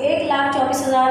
1,24,000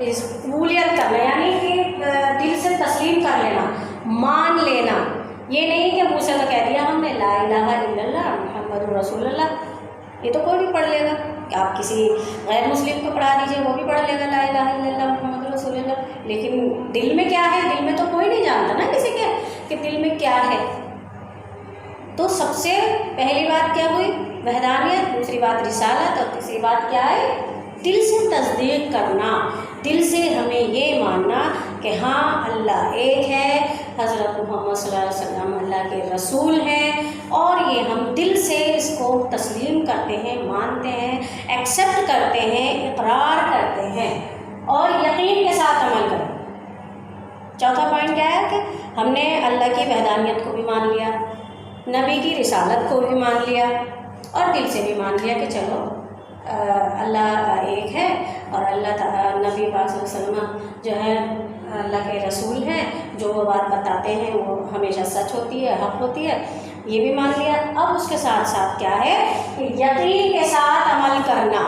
قبولیت کرنا یعنی کہ دل سے تسلیم کر لینا، مان لینا. یہ نہیں کہ منہ سے تو کہہ دیا ہم نے لا الہ الا اللہ محمد رسول اللہ، یہ تو کوئی بھی پڑھ لے گا. کہ آپ کسی غیر مسلم کو پڑھا دیجیے وہ بھی پڑھ لے گا لا الہ الا اللہ محمد رسول اللہ، لیکن دل میں کیا ہے؟ دل میں تو کوئی نہیں جانتا نا کسی کے کہ دل میں کیا ہے. تو سب سے پہلی بات کیا ہوئی؟ وحدانیت. دوسری بات رسالت. اور تیسری بات کیا ہے؟ دل سے تصدیق کرنا. دل سے ہمیں یہ ماننا کہ ہاں اللہ ایک ہے، حضرت محمد صلی اللہ علیہ وسلم اللہ کے رسول ہیں، اور یہ ہم دل سے اس کو تسلیم کرتے ہیں، مانتے ہیں، ایکسیپٹ کرتے ہیں، اقرار کرتے ہیں اور یقین کے ساتھ عمل کریں. چوتھا پوائنٹ کیا ہے کہ ہم نے اللہ کی وحدانیت کو بھی مان لیا، نبی کی رسالت کو بھی مان لیا، اور دل سے بھی مان لیا کہ چلو اللہ ایک ہے، اور اللہ تعالیٰ نبی پاک صلی اللہ علیہ وسلم جو ہے اللہ کے رسول ہیں، جو وہ بات بتاتے ہیں وہ ہمیشہ سچ ہوتی ہے، حق ہوتی ہے، یہ بھی مان لیا. اب اس کے ساتھ ساتھ کیا ہے کہ یقین کے ساتھ عمل کرنا.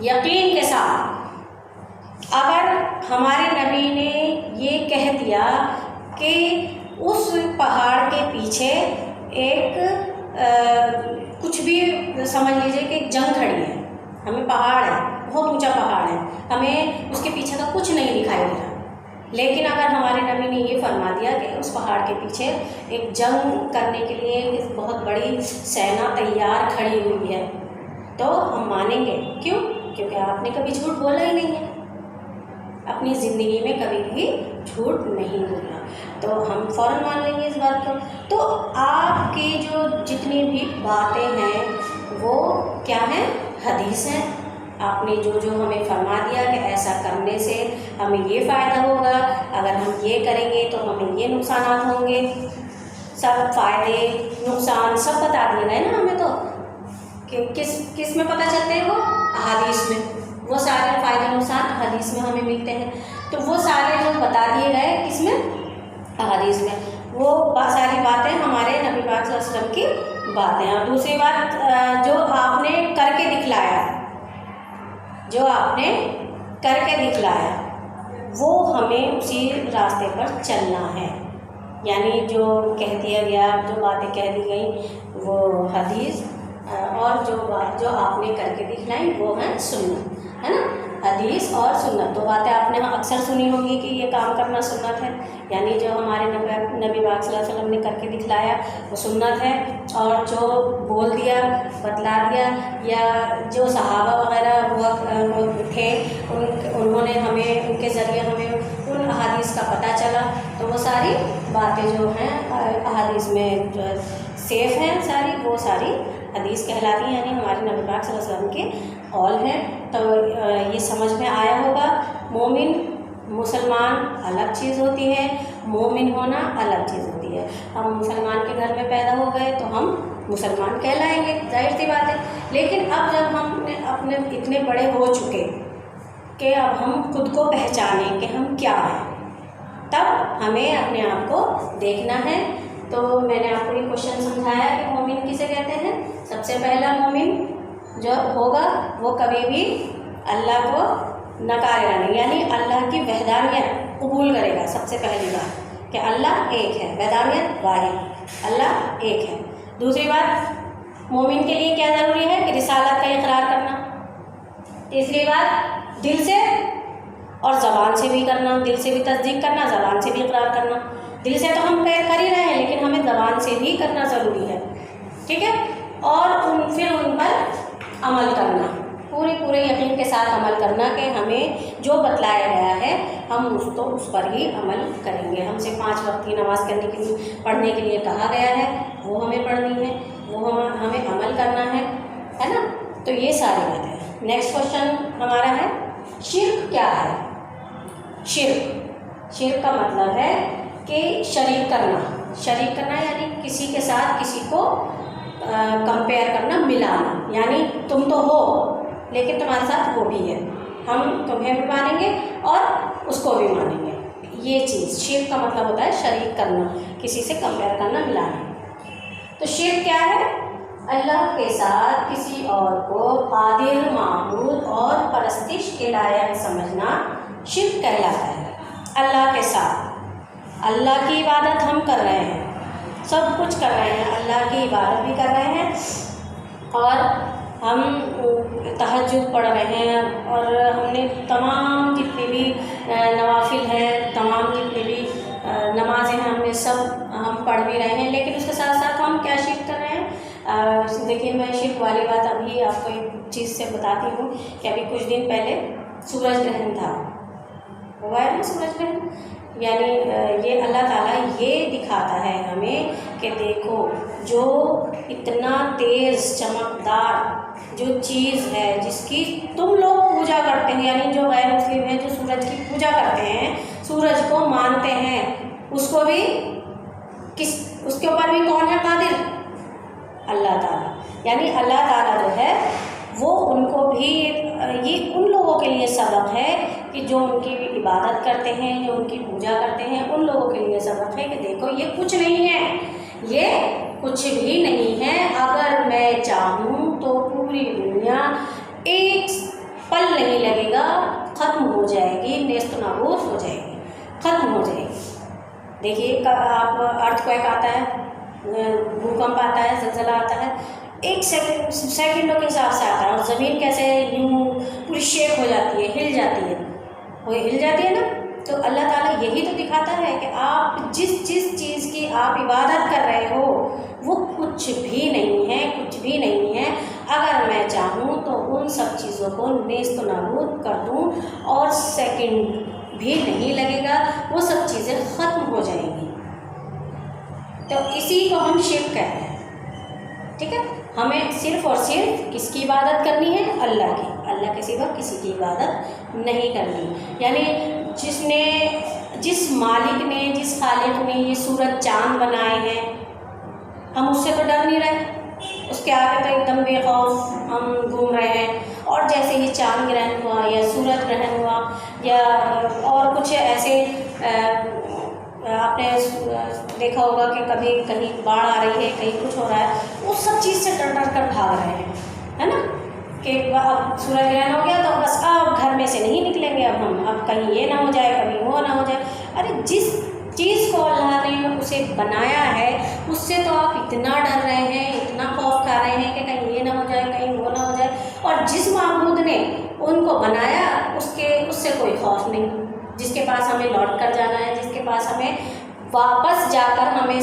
یقین کے ساتھ اگر ہمارے نبی نے یہ کہہ دیا کہ اس پہاڑ کے پیچھے ایک کچھ بھی سمجھ لیجیے کہ ایک جنگ کھڑی ہے، ہمیں پہاڑ ہے، بہت اونچا پہاڑ ہے، ہمیں اس کے پیچھے کا کچھ نہیں دکھائی دے رہا، لیکن اگر ہمارے نبی نے یہ فرما دیا کہ اس پہاڑ کے پیچھے ایک جنگ کرنے کے لیے ایک بہت بڑی سینا تیار کھڑی ہوئی ہے، تو ہم مانیں گے. کیوں؟ کیونکہ آپ نے کبھی جھوٹ بولا ہی نہیں ہے، اپنی زندگی میں کبھی بھی جھوٹ نہیں بولا، تو ہم فوراً مان لیں گے اس بات کو. تو آپ کی جو جتنی بھی باتیں ہیں وہ کیا ہیں؟ حدیث ہیں. آپ نے جو ہمیں فرما دیا کہ ایسا کرنے سے ہمیں یہ فائدہ ہوگا، اگر ہم یہ کریں گے تو ہمیں یہ نقصانات ہوں گے، سب فائدے نقصان سب بتا دیے گئے نا ہمیں. تو کہ کس میں پتہ چلتے ہیں؟ وہ احادیث میں. وہ سارے فائدے نقصان احادیث میں ہمیں ملتے ہیں. تو وہ سارے جو بتا دیے گئے کس میں؟ احادیث میں. وہ ساری باتیں ہمارے نبی پاک صلی اللہ علیہ وسلم کی باتیں ہیں. اور دوسری بات جو آپ نے کر کے دکھلایا، جو آپ نے کر کے دکھلایا وہ ہمیں اسی راستے پر چلنا ہے. یعنی جو کہہ دیا گیا، جو باتیں کہہ دی گئیں وہ حدیث، اور جو آپ نے کر کے دکھلائیں وہ ہیں سنت، ہے نا. حدیث اور سنت، دو باتیں آپ نے اکثر سنی ہوں گی کہ یہ کام کرنا سنت ہے، یعنی جو ہمارے نبی پاک صلی اللہ علیہ وسلم نے کر کے دکھلایا وہ سنت ہے، اور جو بول دیا، بتلا دیا، یا جو صحابہ وغیرہ وہ تھے انہوں نے ہمیں، ان کے ذریعے ہمیں ان احادیث کا پتہ چلا، تو وہ ساری باتیں جو ہیں احادیث میں جو سیف ہیں ساری، وہ ساری حدیث کہلاتی ہیں، یعنی ہمارے نبی پاک صلی اللہ علیہ وسلم کے قول ہیں. تو یہ سمجھ میں آیا ہوگا. مومن مسلمان الگ چیز ہوتی ہے، مومن ہونا الگ چیز ہوتی ہے. ہم مسلمان کے گھر میں پیدا ہو گئے تو ہم مسلمان کہلائیں گے، ظاہر سی بات ہے. لیکن اب جب ہم اپنے اتنے بڑے ہو چکے کہ اب ہم خود کو پہچانیں کہ ہم کیا ہیں، تب ہمیں اپنے آپ کو دیکھنا ہے. تو میں نے آپ کو یہ کوشچن سمجھایا کہ مومن کسے کہتے ہیں. سب سے پہلا مومن جو ہوگا وہ کبھی بھی اللہ کو نکارے گا نہیں، یعنی اللہ کی وحدانیت قبول کرے گا. سب سے پہلی بات کہ اللہ ایک ہے، وحدانیت واحد، اللہ ایک ہے. دوسری بات مومن کے لیے کیا ضروری ہے کہ رسالت کا اقرار کرنا. تیسری بات دل سے اور زبان سے بھی کرنا، دل سے بھی تصدیق کرنا، زبان سے بھی اقرار کرنا. دل سے تو ہم کر ہی رہے ہیں لیکن ہمیں زبان سے بھی کرنا ضروری ہے، ٹھیک ہے. اور پھر ان پر عمل کرنا، پورے یقین کے ساتھ عمل کرنا کہ ہمیں جو بتلایا گیا ہے ہم اس پر ہی عمل کریں گے. ہم سے 5 وقت کی نماز پڑھنے کے لیے کہا گیا ہے، وہ ہمیں پڑھنی ہے، وہ ہمیں عمل کرنا ہے نا. تو یہ ساری باتیں ہیں. نیکسٹ کوشچن ہمارا ہے شرک کیا ہے. شرک کا مطلب ہے کہ شریک کرنا یعنی کسی کے ساتھ کسی کو کمپیئر کرنا، ملانا. یعنی تم تو ہو لیکن تمہارے ساتھ وہ بھی ہے، ہم تمہیں بھی مانیں گے اور اس کو بھی مانیں گے. یہ چیز شرک کا مطلب ہوتا ہے شریک کرنا، کسی سے کمپیئر کرنا، ملانا. تو شرک کیا ہے؟ اللہ کے ساتھ کسی اور کو قادر، معبود اور پرستش کے لائق سمجھنا شرک کہلاتا ہے۔ اللہ کے ساتھ اللہ کی عبادت ہم کر رہے ہیں، سب کچھ کر رہے ہیں، اللہ کی عبادت بھی کر رہے ہیں اور ہم تہجد پڑھ رہے ہیں اور ہم نے تمام جتنی بھی نوافل ہیں، تمام جتنی بھی نمازیں ہیں، ہم نے سب ہم پڑھ بھی رہے ہیں، لیکن اس کے ساتھ ساتھ ہم کیا شرک کر رہے ہیں؟ دیکھیے میں شرک والی بات ابھی آپ کو ایک چیز سے بتاتی ہوں کہ ابھی کچھ دن پہلے سورج گرہن تھا، ہوا ہے نا سورج گرہن، یعنی یہ اللہ تعالیٰ یہ دکھاتا ہے ہمیں کہ دیکھو جو اتنا تیز چمکدار جو چیز ہے جس کی تم لوگ پوجا کرتے ہیں، یعنی جو غیر مسلم ہیں جو سورج کی پوجا کرتے ہیں، سورج کو مانتے ہیں، اس کو بھی اس کے اوپر بھی کون ہے قادر؟ اللہ تعالیٰ۔ یعنی اللہ تعالیٰ جو ہے وہ ان کو بھی، یہ ان لوگوں کے لیے سبق ہے کہ جو ان کی عبادت کرتے ہیں، جو ان کی پوجا کرتے ہیں، ان لوگوں کے لیے سبق ہے کہ دیکھو یہ کچھ نہیں ہے، یہ کچھ بھی نہیں ہے، اگر میں چاہوں تو پوری دنیا ایک پل نہیں لگے گا ختم ہو جائے گی، نیست و نابود ہو جائے گی، ختم ہو جائے گی۔ دیکھیے آپ ارتھ کویک آتا ہے، بھوکمپ آتا ہے، زلزلہ آتا ہے، ایک سیکنڈوں کے حساب سے آتا ہے اور زمین کیسے یوں پوری شیک ہو جاتی ہے، ہل جاتی ہے، وہ ہل جاتی ہے نا۔ تو اللہ تعالیٰ یہی تو دکھاتا ہے کہ آپ جس چیز کی آپ عبادت کر رہے ہو وہ کچھ بھی نہیں ہے، کچھ بھی نہیں ہے، اگر میں چاہوں تو ان سب چیزوں کو نیست و نابود کر دوں اور سیکنڈ بھی نہیں لگے گا، وہ سب چیزیں ختم ہو جائیں گی۔ تو اسی کو ہم شرک کہتے ہیں، ٹھیک ہے۔ ہمیں صرف اور صرف کس کی عبادت کرنی ہے؟ اللہ کی، اللہ کے سوا کسی کی عبادت نہیں کرنی۔ یعنی جس مالک نے، جس خالق نے یہ سورج چاند بنائے ہیں، ہم اس سے تو ڈر نہیں رہے، اس کے آگے تو ایک دم بے خوف ہم گھوم رہے ہیں، اور جیسے ہی چاند گرہن ہوا یا سورج گرہن ہوا یا اور کچھ ایسے آپ نے دیکھا ہوگا کہ کبھی کہیں باڑھ آ رہی ہے، کہیں کچھ ہو رہا ہے، اس سب چیز سے ڈر کر بھاگ رہے ہیں، ہے نا، کہ اب سورج گرہن ہو گیا تو بس اب گھر میں سے نہیں نکلیں گے، اب کہیں یہ نہ ہو جائے، کبھی وہ نہ ہو جائے۔ ارے جس چیز کو اللہ نے اسے بنایا ہے اس سے تو آپ اتنا ڈر رہے ہیں، اتنا خوف کھا رہے ہیں کہ کہیں یہ نہ ہو جائے، کہیں وہ نہ ہو جائے، اور جس معبود نے ان کو بنایا اس سے کوئی خوف نہیں، جس کے پاس ہمیں لوٹ کر جانا ہے، جس کے پاس ہمیں واپس جا کر ہمیں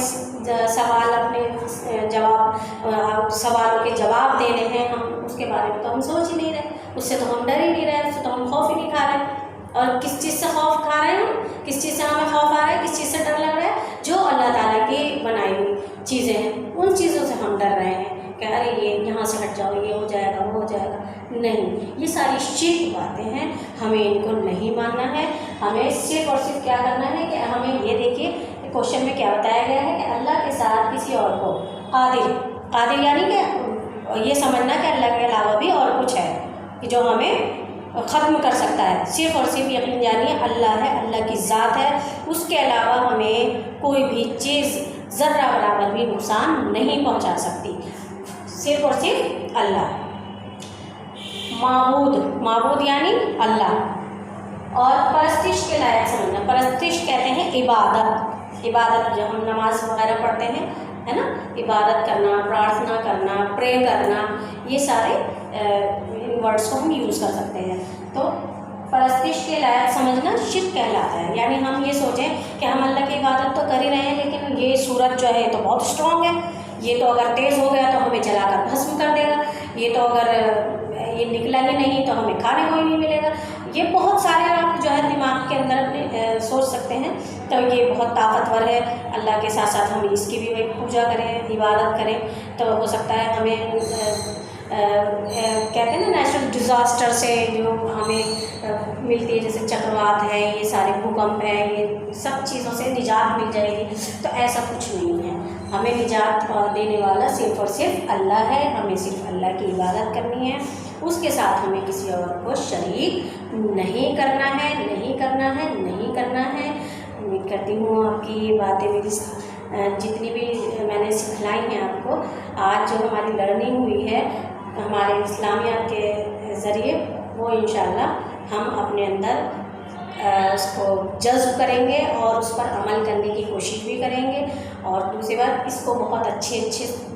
سوالوں کے جواب دینے ہیں، ہم اس کے بارے میں تو ہم سوچ ہی نہیں رہے، اس سے تو ہم ڈر ہی نہیں رہے، اس سے تو ہم خوف ہی نہیں کھا رہے۔ اور کس چیز سے خوف کھا رہے ہیں ہم؟ کس چیز سے ہمیں خوف آ رہا ہے، کس چیز سے ڈر لگ رہا ہے؟ جو اللہ تعالیٰ کی بنائی ہوئی چیزیں ہیں ان چیزوں سے ہم ڈر رہے ہیں کہ ارے یہ یہاں سے ہٹ جاؤ، یہ ہو جائے گا، وہ ہو جائے گا۔ نہیں، یہ ساری شرک باتیں ہیں، ہمیں ان کو نہیں ماننا ہے، ہمیں صرف اور صرف کیا کرنا ہے کہ ہمیں یہ دیکھیے کوشچن میں کیا بتایا گیا ہے کہ اللہ کے ساتھ کسی اور کو قادر یعنی کہ یہ سمجھنا کہ اللہ کے علاوہ بھی اور کچھ ہے کہ جو ہمیں ختم کر سکتا ہے، صرف اور صرف یقین جانیے اللہ ہے، اللہ کی ذات ہے، اس کے علاوہ ہمیں کوئی بھی چیز ذرہ برابر بھی نقصان نہیں پہنچا سکتی، صرف اور صرف اللہ۔ معبود یعنی اللہ، اور پرستش کے لائق سمجھنا، پرستش کہتے ہیں عبادت جو ہم نماز وغیرہ پڑھتے ہیں، ہے نا، عبادت کرنا، پرارتھنا کرنا، پرے کرنا، یہ سارے ان ورڈس کو ہم یوز کر سکتے ہیں۔ تو پرستش کے لائق سمجھنا شرک کہلاتا ہے، یعنی ہم یہ سوچیں کہ ہم اللہ کی عبادت تو کر ہی رہے ہیں لیکن یہ سورج جو ہے تو بہت اسٹرانگ ہے، یہ تو اگر تیز ہو گیا تو ہمیں جلا کر بھسم کر دے گا، یہ تو اگر یہ نکلا ہی نہیں تو ہمیں کھانے کو ہی نہیں ملے گا۔ یہ بہت سارے آپ جو ہے دماغ کے اندر اپنے سوچ سکتے ہیں، تو یہ بہت طاقتور ہے، اللہ کے ساتھ ساتھ ہم اس کی بھی ایک پوجا کریں، عبادت کریں، تو ہو سکتا ہے ہمیں کہتے ہیں نا نیچرل ڈیزاسٹر سے جو ہمیں ملتی ہے، جیسے چکروات ہے، یہ سارے بھوکمپ ہیں، یہ سب چیزوں سے نجات مل جائے گی، تو ایسا کچھ نہیں ہے، ہمیں نجات دینے والا صرف اور صرف اللہ ہے، ہمیں صرف اللہ کی عبادت کرنی ہے، اس کے ساتھ ہمیں کسی اور کو شریک نہیں کرنا ہے، نہیں کرنا ہے، نہیں کرنا ہے۔ امید کرتی ہوں آپ کی یہ باتیں میری جتنی بھی میں نے سکھلائی ہیں آپ کو، آج جو ہماری لرننگ ہوئی ہے ہمارے اسلامیات کے ذریعے، وہ انشاءاللہ ہم اپنے اندر اس کو جذب کریں گے اور اس پر عمل کرنے کی کوشش بھی کریں گے. اور دوسری بات، اس کو بہت اچھے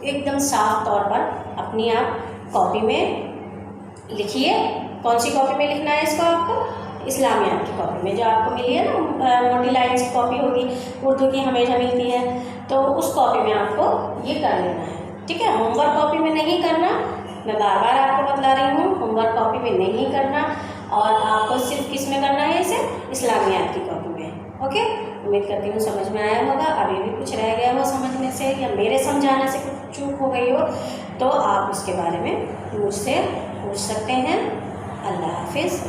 ایک دم صاف طور پر اپنی آپ کاپی میں لکھیے. کون سی کاپی میں لکھنا ہے اس کو؟ آپ کو اسلامیات کی کاپی میں، جو آپ کو ملی ہے نا موٹی لائنس کی کاپی ہوگی، اردو کی ہمیشہ ملتی ہے، تو اس کاپی میں آپ کو یہ کر لینا ہے. ٹھیک ہے، ہوم ورک کاپی میں نہیں کرنا، میں بار بار آپ کو بتلا رہی ہوں، ہوم ورک کاپی میں نہیں کرنا، اور آپ کو صرف کس میں کرنا ہے اسے؟ اسلامیات کی کاپی میں. اوکے، امید کرتی ہوں سمجھ میں آیا ہوگا. ابھی بھی کچھ رہ گیا ہو سمجھنے سے یا میرے سمجھانے سے کچھ چوک ہو گئی ہو تو آپ اس کے بارے میں مجھ سے پوچھ سکتے ہیں. اللہ حافظ.